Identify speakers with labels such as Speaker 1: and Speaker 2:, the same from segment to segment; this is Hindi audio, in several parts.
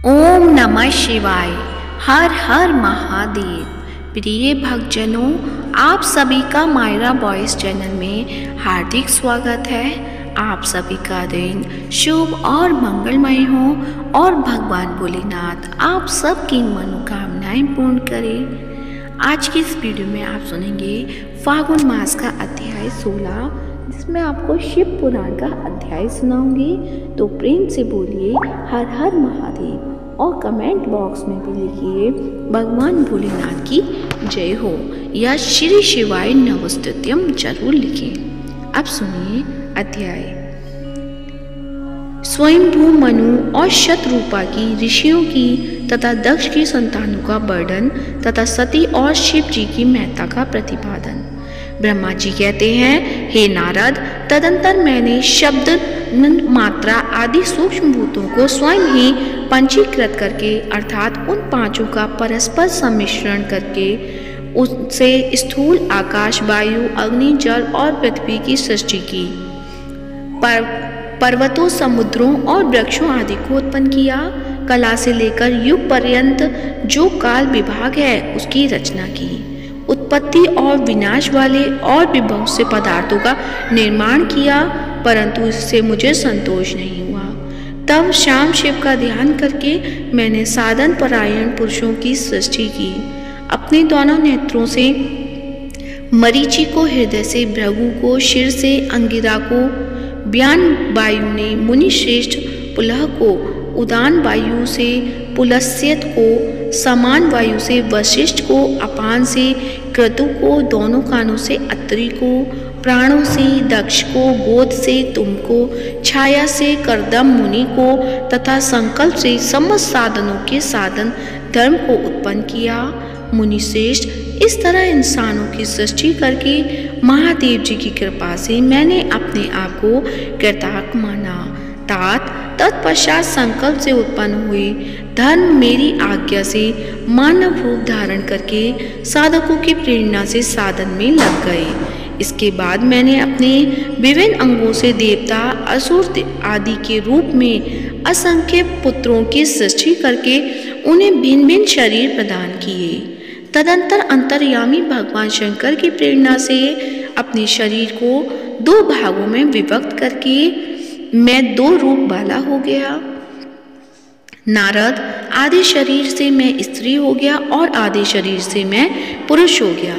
Speaker 1: ओम नमः शिवाय। हर हर महादेव। प्रिय भक्तजनों, आप सभी का मायरा वॉइस चैनल में हार्दिक स्वागत है। आप सभी का दिन शुभ और मंगलमय हो और भगवान भोलेनाथ आप सबकी मनोकामनाएं पूर्ण करें। आज की इस वीडियो में आप सुनेंगे फागुन मास का अध्याय 16, जिसमें आपको शिव पुराण का अध्याय सुनाऊंगी। तो प्रेम से बोलिए हर हर महादेव और कमेंट बॉक्स में भी लिखिए भगवान भोलेनाथ की जय हो या श्री शिवाय नमस्तुत्यम जरूर लिखें। अब सुनिए अध्याय। स्वयंभू मनु और शतरूपा की ऋषियों की तथा दक्ष की संतानों का वर्णन तथा सती और शिव जी की महत्ता का प्रतिपादन। ब्रह्मा जी कहते हैं, हे नारद, तदंतर मैंने शब्द, मात्रा आदि सूक्ष्म भूतों को स्वयं ही पंचीकृत करके अर्थात उन पांचों का परस्पर सम्मिश्रण करके उससे स्थूल आकाश, वायु, अग्नि, जल और पृथ्वी की सृष्टि की। पर्वतों, समुद्रों और वृक्षों आदि को उत्पन्न किया। कला से लेकर युग पर्यंत जो काल विभाग है उसकी रचना की। उत्पत्ति और विनाश वाले और भी बहुत से पदार्थों का निर्माण किया, परंतु इससे मुझे संतोष नहीं हुआ। तब श्याम शिव का ध्यान करके मैंने साधन परायण पुरुषों की सृष्टि की। अपने दोनों नेत्रों से मरीचि को, हृदय से भृगु को, शिर से अंगिरा को, व्यान वायु ने मुनि श्रेष्ठ पुलह को, उदान वायु से पुलस्त्य को, समान वायु से वशिष्ठ को, अपान से क्रतु को, दोनों कानों से अत्रि को, प्राणों से दक्ष को, गोद से तुमको, छाया से करदम मुनि को तथा संकल्प से समस्त साधनों के साधन धर्म को उत्पन्न किया। मुनि श्रेष्ठ, इस तरह इंसानों की सृष्टि करके महादेव जी की कृपा से मैंने अपने आप को कृतार्थ माना। तत्पश्चात संकल्प से उत्पन्न हुए धर्म मेरी आज्ञा से मानव रूप धारण करके साधकों की प्रेरणा से साधन में लग गए। इसके बाद मैंने अपने विभिन्न अंगों से देवता, असुर आदि के रूप में असंख्य पुत्रों की सृष्टि करके उन्हें भिन्न भिन्न शरीर प्रदान किए। तदंतर अंतर्यामी भगवान शंकर की प्रेरणा से अपने शरीर को दो भागों में विभक्त करके मैं दो रूप वाला हो गया। नारद, आधे शरीर से मैं स्त्री हो गया और आधे शरीर से मैं पुरुष हो गया।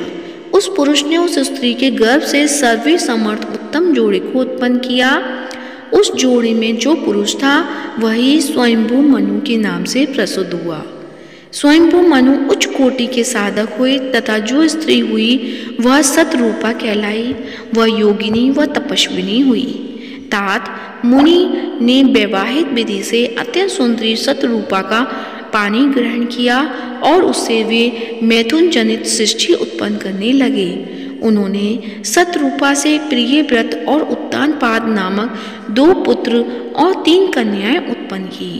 Speaker 1: उस पुरुष ने उस स्त्री के गर्भ से सर्वे समर्थ उत्तम जोड़े को उत्पन्न किया। उस जोड़े में जो पुरुष था वही स्वयंभू मनु के नाम से प्रसिद्ध हुआ। स्वयंभू मनु उच्च कोटि के साधक हुए तथा जो स्त्री हुई वह सतरूपा कहलाई। वह योगिनी व तपस्विनी हुई। मुनि ने वैवाहिक विधि से अत्यंत सुंदरी सतरूपा का पानी ग्रहण किया और उससे वे मैथुन जनित सृष्टि उत्पन्न करने लगे। उन्होंने सतरूपा से प्रियव्रत और उत्तानपाद नामक दो पुत्र और 3 कन्याएं उत्पन्न की।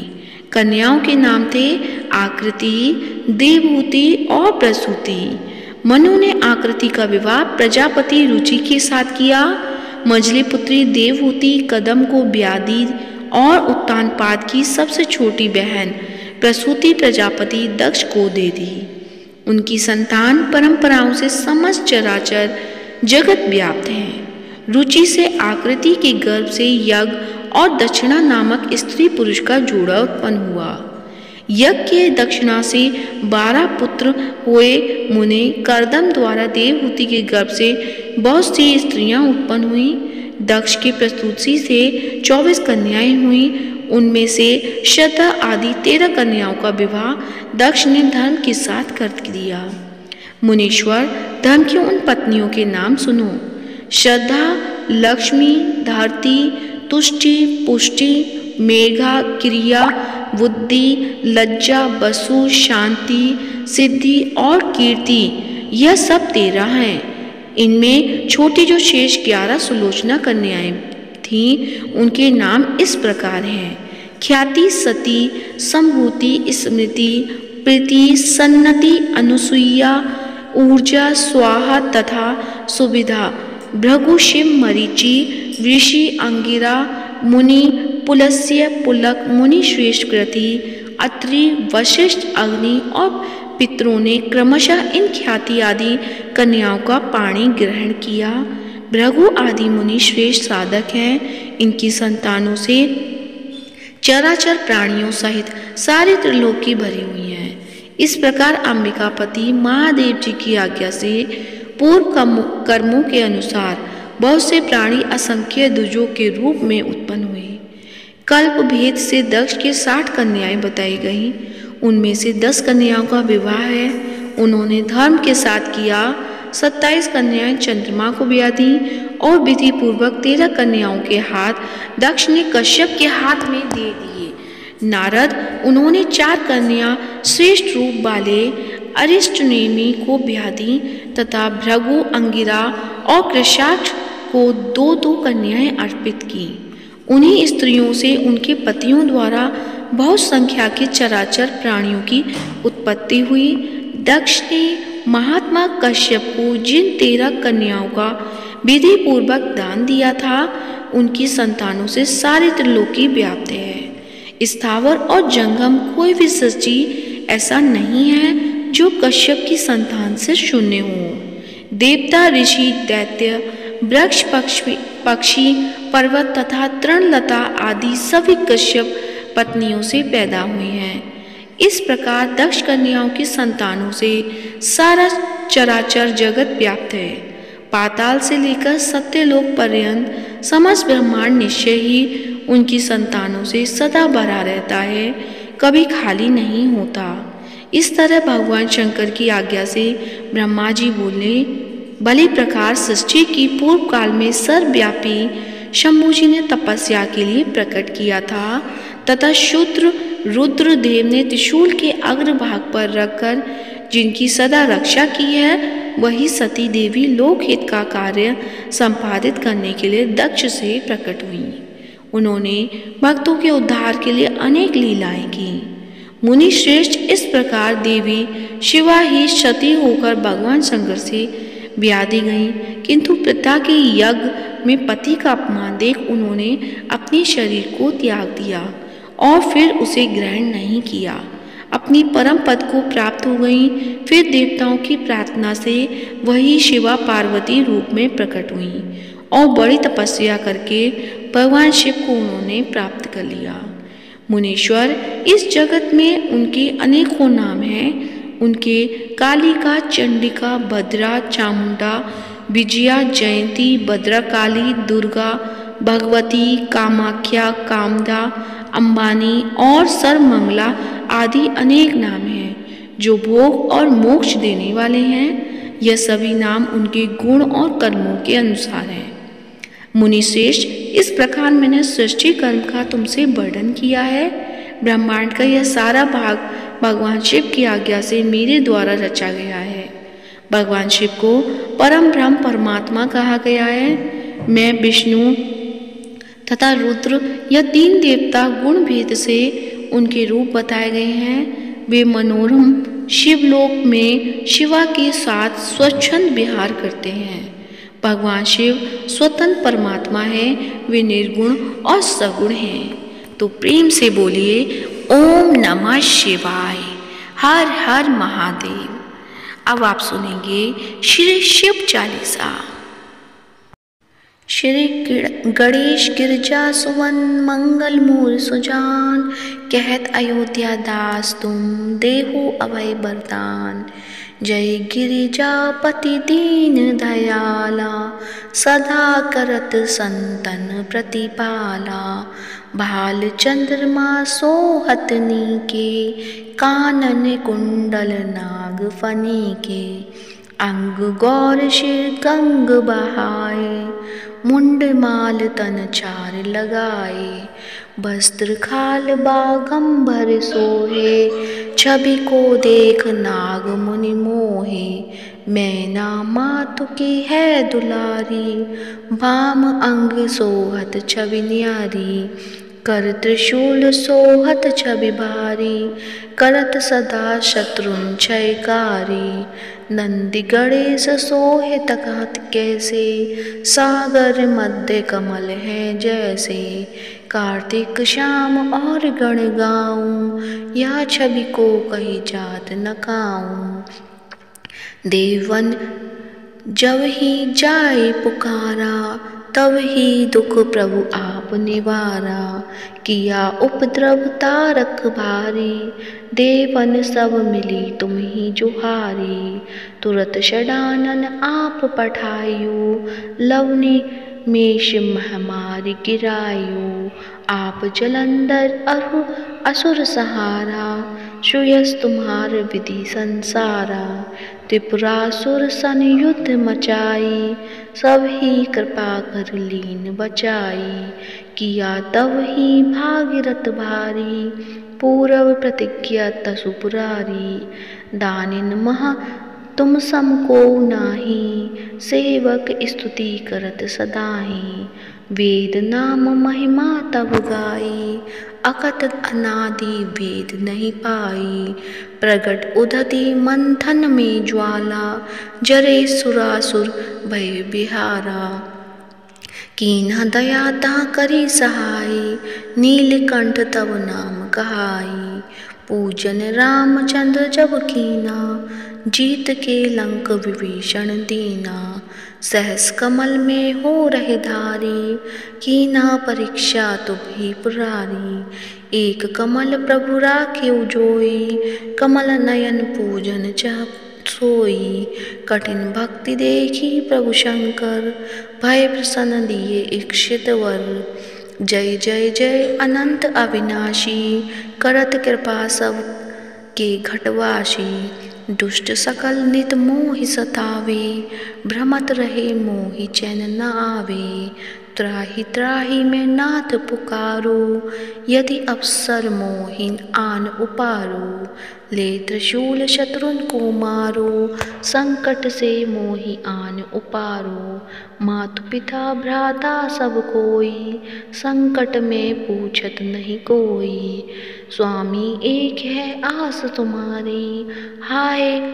Speaker 1: कन्याओं के नाम थे आकृति, देवहूति और प्रसूति। मनु ने आकृति का विवाह प्रजापति रुचि के साथ किया। मझली पुत्री देवहूति कदम को व्याधि और उत्तानपाद की सबसे छोटी बहन प्रसूति प्रजापति दक्ष को दे दी। उनकी संतान परंपराओं से समस्त चराचर जगत व्याप्त हैं। रुचि से आकृति के गर्भ से यज्ञ और दक्षिणा नामक स्त्री पुरुष का जोड़ा उत्पन्न हुआ। यज्ञ के दक्षिणा से 12 पुत्र हुए। मुने करदम द्वारा देवहूति के गर्भ से बहुत सी स्त्रियां उत्पन्न हुई। दक्ष की प्रसूति से 24 कन्याएं हुई। उनमें से श्रद्धा आदि 13 कन्याओं का विवाह दक्ष ने धर्म के साथ कर दिया। मुनीश्वर, धर्म की उन पत्नियों के नाम सुनो। श्रद्धा, लक्ष्मी, धरती, तुष्टि, पुष्टि, मेघा, क्रिया, बुद्धि, लज्जा, वसु, शांति, सिद्धि और कीर्ति, यह सब 13 हैं। इनमें छोटी जो शेष 11 सुलोचना कन्याएं थीं, उनके नाम इस प्रकार हैं: ख्याति, सती, संभूति, स्मृति, प्रीति, सन्नति, अनुसुईया, ऊर्जा, स्वाहा तथा सुविधा। भृगु, शिव, मरीचि, ऋषि, अंगिरा, मुनि, पुलस्त्य, पुलक, मुनि श्रेष्ठ कृति, अत्रि, वशिष्ठ, अग्नि और पितरों ने क्रमशः इन ख्याति आदि कन्याओं का पाणी ग्रहण किया। भृगु आदि मुनि श्रेष्ठ साधक हैं। इनकी संतानों से चराचर प्राणियों सहित सारी त्रिलोकी भरी हुई है। इस प्रकार अंबिकापति महादेव जी की आज्ञा से पूर्व कर्मों के अनुसार बहुत से प्राणी असंख्य द्विजों के रूप में उत्पन्न हुए। कल्प भेद से दक्ष के 60 कन्याएं बताई गईं। उनमें से 10 कन्याओं का विवाह है, उन्होंने धर्म के साथ किया। 27 कन्याएं चंद्रमा को ब्याह दी और विधि पूर्वक 13 कन्याओं के हाथ दक्ष ने कश्यप के हाथ में दे दिए। नारद, उन्होंने 4 कन्या श्रेष्ठ रूप वाले अरिष्टनेमि को ब्याह दी तथा भृगु, अंगिरा और कृशाक्ष को 2-2 कन्याएं अर्पित की। उन्हीं स्त्रियों से उनके पतियों द्वारा बहुत संख्या के चराचर प्राणियों की उत्पत्ति हुई। दक्ष ने महात्मा कश्यप को जिन 13 कन्याओं का विधि पूर्वक दान दिया था, उनकी संतानों से सारी त्रिलोकी व्याप्त है। स्थावर और जंगम कोई भी सृष्टि ऐसा नहीं है जो कश्यप की संतान से शून्य हो। देवता, ऋषि, दैत्य, वृक्ष, पक्षी, पर्वत तथा तृणलता आदि सभी कश्यप पत्नियों से पैदा हुए हैं। इस प्रकार दक्ष कन्याओं की संतानों से सारा चराचर जगत व्याप्त है। पाताल से लेकर सत्यलोक पर्यंत समस्त ब्रह्मांड निश्चय ही उनकी संतानों से सदा भरा रहता है, कभी खाली नहीं होता। इस तरह भगवान शंकर की आज्ञा से ब्रह्मा जी बोले। भली प्रकार सृष्टि की पूर्व काल में सर्वव्यापी शंभु जी ने तपस्या के लिए प्रकट किया था तथा शूद्र रुद्र देव ने त्रिशूल के अग्रभाग पर रखकर जिनकी सदा रक्षा की है, वही सती देवी लोकहित का कार्य संपादित करने के लिए दक्ष से प्रकट हुई। उन्होंने भक्तों के उद्धार के लिए अनेक लीलाएं की। मुनि श्रेष्ठ, इस प्रकार देवी शिवा ही सती होकर भगवान शंकर से ब्याह दी गई, किंतु पिता के यज्ञ में पति का अपमान देख उन्होंने अपने शरीर को त्याग दिया और फिर उसे ग्रहण नहीं किया। अपनी परम पद को प्राप्त हो गई। फिर देवताओं की प्रार्थना से वही शिवा पार्वती रूप में प्रकट हुई और बड़ी तपस्या करके भगवान शिव को उन्होंने प्राप्त कर लिया। मुनीश्वर, इस जगत में उनके अनेकों नाम हैं। उनके कालिका, चंडिका, भद्रा, चामुंडा, विजया, जयंती, भद्रकाली, दुर्गा, भगवती, कामाख्या, कामदा, अंबानी और सर्वमंगला आदि अनेक नाम हैं जो भोग और मोक्ष देने वाले हैं। यह सभी नाम उनके गुण और कर्मों के अनुसार हैं। मुनिश्रेष्ठ, इस प्रकार मैंने सृष्टि कर्म का तुमसे वर्णन किया है। ब्रह्मांड का यह सारा भाग भगवान शिव की आज्ञा से मेरे द्वारा रचा गया है। भगवान शिव को परम ब्रह्म परमात्मा कहा गया है। मैं, विष्णु तथा रुद्र, यह 3 देवता गुण भेद से उनके रूप बताए गए हैं। वे मनोरम शिवलोक में शिवा के साथ स्वच्छंद विहार करते हैं। भगवान शिव स्वतंत्र परमात्मा है, वे निर्गुण और सगुण हैं। तो प्रेम से बोलिए ओम नमः शिवाय, हर हर महादेव। अब आप सुनेंगे श्री शिव चालीसा। श्री गणेश गिरजा सुवन मंगल मूल सुजान, कहत अयोध्या दास तुम देहु अभय वरदान। जय गिरिजापति दीन दयाला, सदा करत संतन प्रतिपाला। भाल चंद्रमा सोहत नीके, कानन कुंडल नाग फनी के। अंग गौर शिर गंग बहाए, मुंड माल तन चार लगाए। वस्त्र खाल बागंबर सोहे, छवि को देख नाग मुनि मोहे। मैना मातु की है दुलारी, भाम अंग सोहत छवि न्यारी। कर त्रिशूल सोहत छवि भारी, करत सदा शत्रुन क्षयकारी। नंदी गणेश सोहे तकहत कैसे, सागर मध्य कमल है जैसे। कार्तिक श्याम और गण गाऊं, या छवि को कही जात न काऊं। देवन जब ही जाए पुकारा, तब ही दुख प्रभु आप निवारा। किया उपद्रव तारक भारी, देवन सब मिली तुम ही जुहारी। तुरत षडानन आप पठायो, लवनी मेष महामारी गिरायो। आप जलंधर अरु असुर सहारा, सुयस तुम्हार विधि संसारा। त्रिपुरासुर सन युद्ध मचाई, सब ही कृपा कर लीन बचाई। किया तब ही भागीरथ भारी, पूरव प्रतिज्ञा तसु पुरारी। दानिन महा तुम सम को नाही, सेवक स्तुति करत सदाहि। वेद नाम महिमा तब गाई, अकथ अनादि वेद नहीं पाई। प्रगट उदति मंथन में ज्वाला, जरे सुरासुर भय बिहारा। कीन्ह दया ता करी सहाय, नीलकंठ तब नाम कहाई। पूजन रामचंद्र जब कीना, जीत के लंक विभीषण दीना। सहस कमल में हो रहे धारी, कीना परीक्षा तुभी पुरारी। एक कमल प्रभु राख्यो जोई, कमल नयन पूजन चह सोई। कठिन भक्ति देखी प्रभु शंकर, भय प्रसन्न दिए इक्षित वर। जय जय जय अनंत अविनाशी, करत कृपा सब के घटवासी। दुष्ट सकल नित मोहि सतावे, भ्रमत रहे मोहि चैन न आवे। त्राहि त्राहि मैं नाथ पुकारो, यदि अवसर मोहिन आन उपारो। ले त्रिशूल शत्रुन को मारो, संकट से मोहि आन उपारो। मातु पिता भ्राता सब कोई, संकट में पूछत नहीं कोई। स्वामी एक है आस तुम्हारी, हाय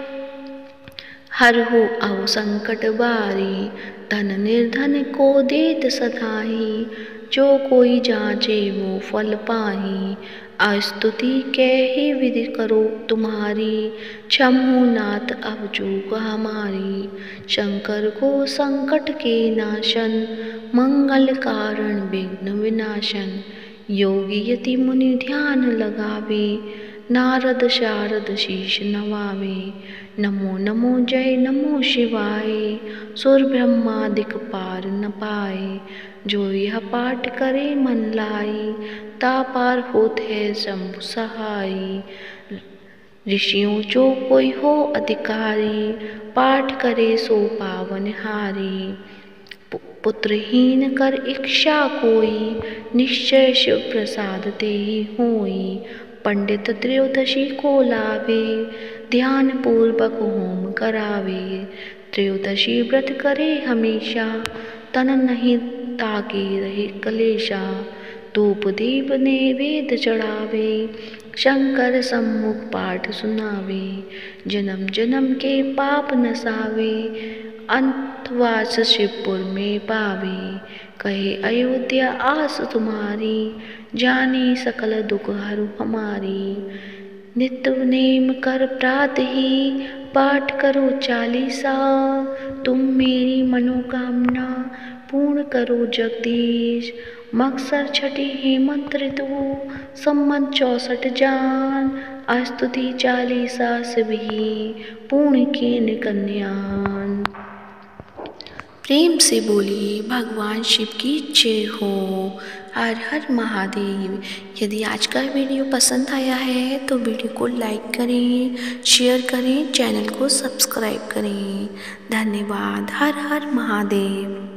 Speaker 1: हर हो अव संकट बारी। धन निर्धन को देत सधाई, जो कोई जांचे वो फल पाही। अस्तुति कैही विधि करो तुम्हारी, क्षमो नाथ अब चूक हमारी। शंकर को संकट के नाशन, मंगल कारण विघ्न विनाशन। योगी यति मुनि ध्यान लगावे, नारद शारद शीश नवावे। नमो नमो जय नमो शिवाय, सुर ब्रह्मादिक पार न पाए। जो यह पाठ करे मन लाई, ता पार होत है शंभु सहाय। ऋषियों जो कोई हो अधिकारी, पाठ करे सो पावन हारी। पुत्रहीन कर इच्छा कोई, निश्चय शिव प्रसाद ते ही होई। पंडित त्रयोदशी को लावे, ध्यान पूर्वक होम करावे। त्रयोदशी व्रत करे हमेशा, तन नहीं ताके रहे कलेशा। धूप दीप नैवेद्य चढ़ावे, शंकर सम्मुख पाठ सुनावे। जन्म जन्म के पाप नसावे, अंतवास शिवपुर में पावे। कहे अयोध्या आस तुम्हारी, जाने सकल दुख हरु हमारी। नित्य नेम कर प्रातः ही, पाठ करो चालीसा। तुम मेरी मनोकामना पूर्ण करो जगदीश। मक्सर छठी हेमंत ऋतु, संमत 64 जान। स्तुति चालीसा शिव ही, पूर्ण कीन कन्यान। प्रेम से बोलिए भगवान शिव की जय हो। हर हर महादेव। यदि आज का वीडियो पसंद आया है तो वीडियो को लाइक करें, शेयर करें, चैनल को सब्सक्राइब करें। धन्यवाद। हर हर महादेव।